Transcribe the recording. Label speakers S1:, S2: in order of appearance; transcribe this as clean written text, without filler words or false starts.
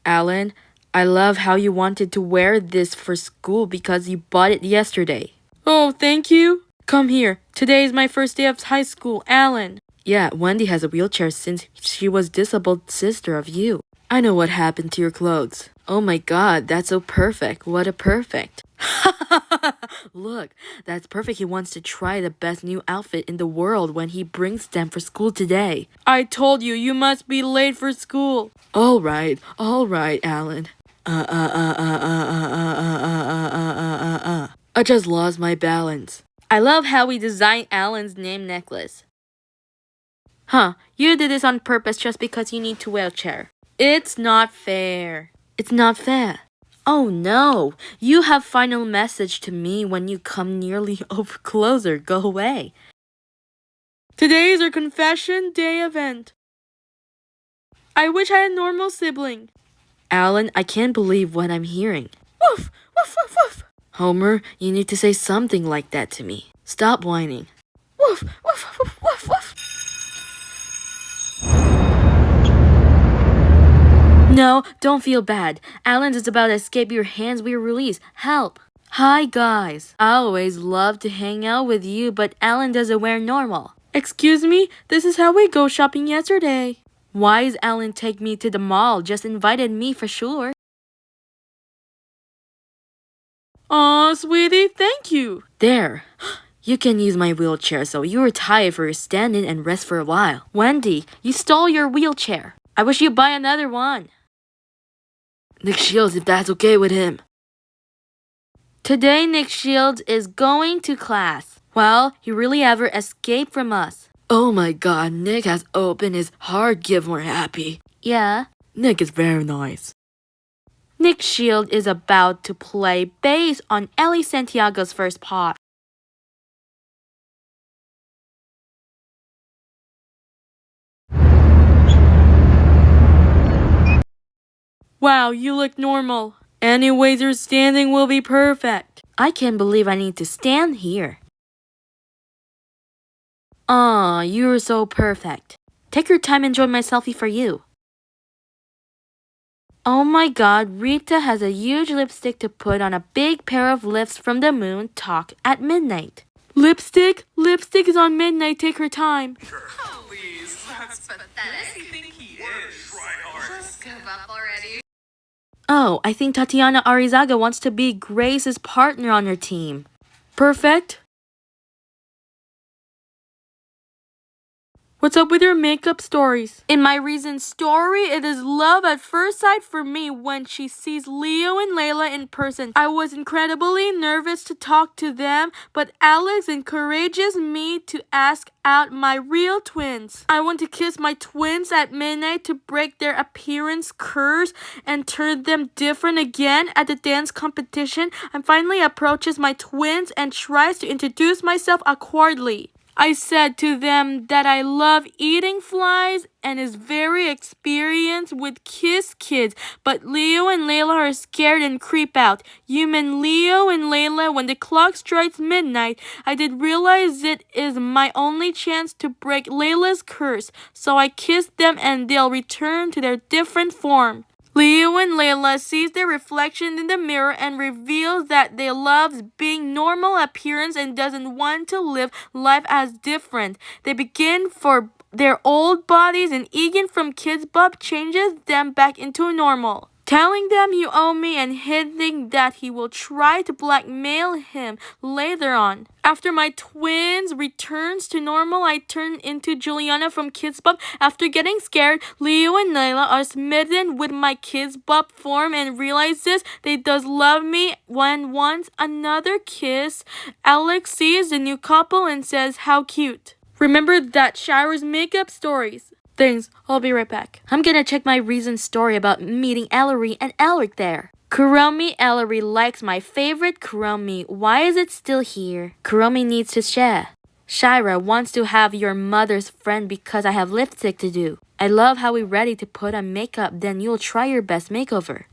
S1: Alan, I love how you wanted to wear this for school because you bought it yesterday. Oh, thank you. Come here. Today is my first day of high school, Alan. Yeah, Wendy has a wheelchair since she was disabled sister of you. I know what happened to your clothes. Oh my god, that's so perfect. What a perfect. Look, that's perfect. He wants to try the best new outfit in the world when he brings them for school today. I told you, you must be late for school. All right, Alan. I just lost my balance. I love how we designed Alan's name necklace. Huh, you did this on purpose just because you need to wheelchair. It's not fair. It's not fair. Oh no, you have final message to me when you come nearly over closer. Go away. Today is our confession day event. I wish I had a normal sibling. Alan, I can't believe what I'm hearing. Woof, woof, woof, woof. Homer, you need to say something like that to me. Stop whining. Woof, woof, woof, woof, woof. No, don't feel bad. Alan is about to escape your hands. We release. Help. Hi, guys. I always love to hang out with you, but Alan doesn't wear normal. Excuse me? This is how we go shopping yesterday. Why is Alan take me to the mall? Just invited me for sure. Aw, sweetie, thank you. There. You can use my wheelchair so you're tired for standing and rest for a while. Wendy, you stole your wheelchair. I wish you'd buy another one. Nick Shields, if that's okay with him. Today, Nick Shields is going to class. Well, he really ever escaped from us. Oh my god, Nick has opened his heart. Give more happy. Yeah. Nick is very nice. Nick Shield is about to play bass on Ellie Santiago's first pot. Wow, you look normal. Anyways, your standing will be perfect. I can't believe I need to stand here. Aw, you're so perfect. Take your time and enjoy my selfie for you. Oh my god, Rita has a huge lipstick to put on a big pair of lips from the moon talk at midnight. Lipstick? Lipstick is on midnight. Take her time.
S2: Please, that's pathetic. Who does he think he is? Just give up already.
S1: Oh, I think Tatiana Arizaga wants to be Grace's partner on her team. Perfect. What's up with your makeup stories? In my recent story, it is love at first sight for me when she sees Leo and Layla in person. I was incredibly nervous to talk to them, but Alex encourages me to ask out my real twins. I want to kiss my twins at midnight to break their appearance curse and turn them different again at the dance competition. I finally approaches my twins and tries to introduce myself awkwardly. I said to them that I love eating flies and is very experienced with kiss kids, but Leo and Layla are scared and creep out. You mean Leo and Layla, when the clock strikes midnight, I did realize it is my only chance to break Layla's curse, so I kiss them and they'll return to their different form. Leo and Layla sees their reflection in the mirror and reveals that they loves being normal appearance and doesn't want to live life as different. They begin for their old bodies and Egan from Kids Bop changes them back into normal. Telling them you owe me and hinting that he will try to blackmail him later on. After my twins returns to normal, I turn into Juliana from Kids Bop. After getting scared, Leo and Layla are smitten with my Kids Bop form and realizes they does love me when wants another kiss. Alex sees the new couple and says how cute. Remember that Showers makeup stories. Thanks, I'll be right back. I'm gonna check my recent story about meeting Ellery and Alric there. Kuromi Ellery likes my favorite Kuromi. Why is it still here? Kuromi needs to share. Shira wants to have your mother's friend because I have lipstick to do. I love how we're ready to put on makeup, then you'll try your best makeover.